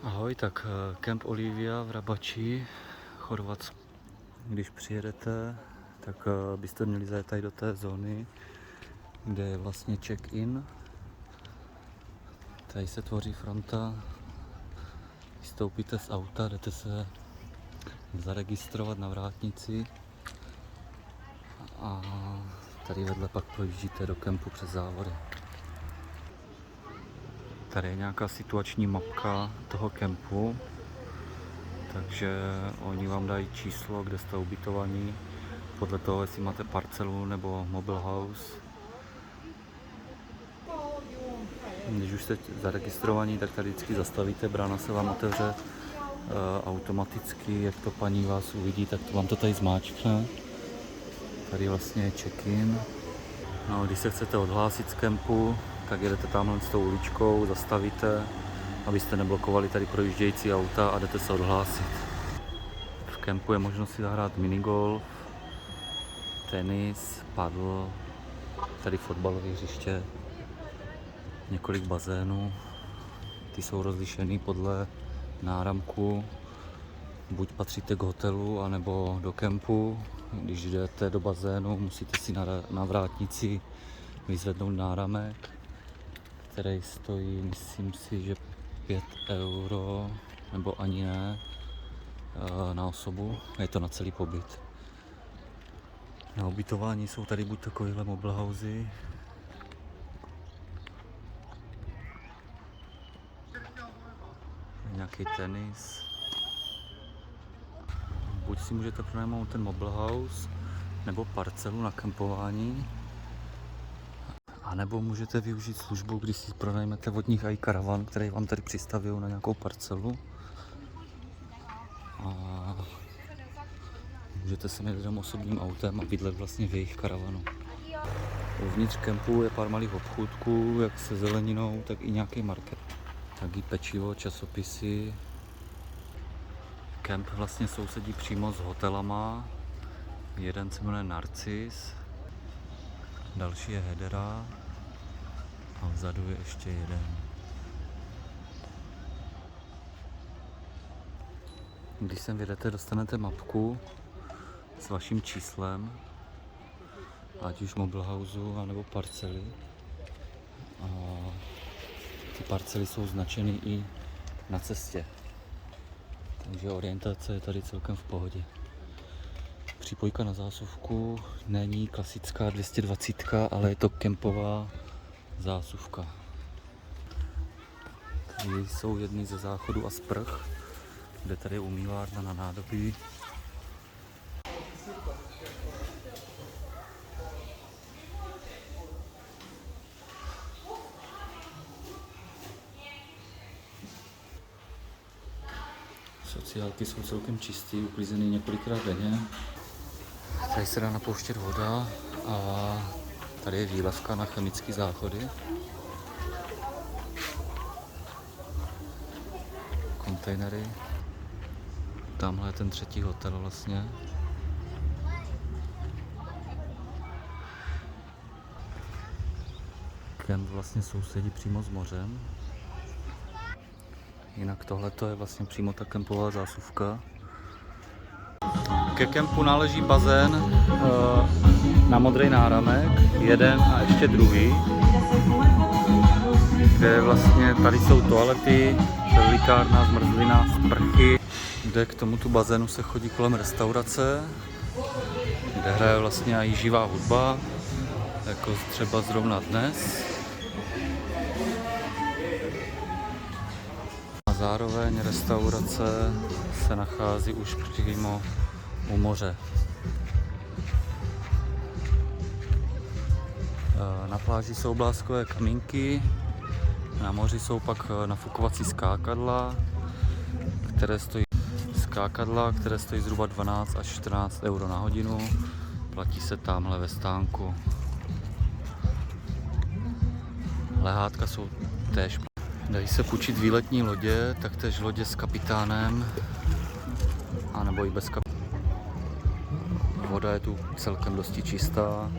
Ahoj, tak Camp Olivia v Rabači, Chorvatsko. Když přijedete, tak byste měli zajet tady do té zóny, kde je vlastně check-in. Tady se tvoří fronta, vystoupíte z auta, jdete se zaregistrovat na vrátnici a tady vedle pak projíždíte do kempu přes závody. Tady je nějaká situační mapka toho kempu, takže oni vám dají číslo, kde jste ubytovaní, podle toho, jestli máte parcelu nebo mobile house. Když už jste zaregistrovaní, tak tady vždycky zastavíte, brána se vám otevře automaticky, jak to paní vás uvidí, tak to vám to tady zmáčkne. Tady vlastně je check-in. No, když se chcete odhlásit z kempu, tak jedete tamhle s tou uličkou, zastavíte, abyste neblokovali tady projíždějící auta a jdete se odhlásit. V kempu je možnost si zahrát minigolf, tenis, padl, tady fotbalové hřiště, několik bazénů. Ty jsou rozlišený podle náramku. Buď patříte k hotelu, anebo do kempu. Když jdete do bazénu, musíte si na vrátnici vyzvednout náramek, který stojí, myslím si, že 5 euro, nebo ani ne, na osobu. Je to na celý pobyt. Na ubytování jsou tady buď takovéhle mobile housey, nějaký tenis. Buď si můžete pronajmout ten mobile house, nebo parcelu na kempování, anebo můžete využít službu, když si pronajmete od nich i karavan, který vám tady přistaví na nějakou parcelu. A můžete se jet tam osobním autem a bydlet vlastně v jejich karavanu. Uvnitř kempu je pár malých obchůdků, jak se zeleninou, tak i nějaký market. Taky pečivo, časopisy. Kemp vlastně sousedí přímo s hotelama. Jeden se jmenuje Narcis, další je Hedera a vzadu je ještě jeden. Když sem vyjedete, dostanete mapku s vaším číslem, ať už mobile houseu anebo parcely. A ty parcely jsou značeny i na cestě, takže orientace je tady celkem v pohodě. Přípojka na zásuvku není klasická 220, ale je to kempová zásuvka. Tady jsou jedny ze záchodů a sprch, kde tady je umývárna na nádobí. Sociálky jsou celkem čistý, uklízený několikrát denně. Tady se dá napouštět voda a tady je výlevka na chemické záchody. Kontejnery. Tamhle je ten třetí hotel vlastně. Kemp vlastně sousedí přímo s mořem. Jinak tohle je vlastně přímo ta kempová zásuvka. Ke kempu náleží bazén na modrý náramek, jeden a ještě druhý, kde vlastně tady jsou toalety, převlíkárna, zmrzlina, sprchy, kde k tomuto bazénu se chodí kolem restaurace, kde hraje vlastně i živá hudba, jako třeba zrovna dnes. A zároveň restaurace se nachází už přímo u moře. Na pláži jsou bláskové kamínky, na moři jsou pak nafukovací skákadla, které stojí zhruba 12 až 14 euro na hodinu. Platí se tamhle ve stánku. Lehátka jsou též. Dají se půjčit výletní lodě, taktéž lodě s kapitánem, anebo i bez kapitána. Voda je tu celkem dosti čistá.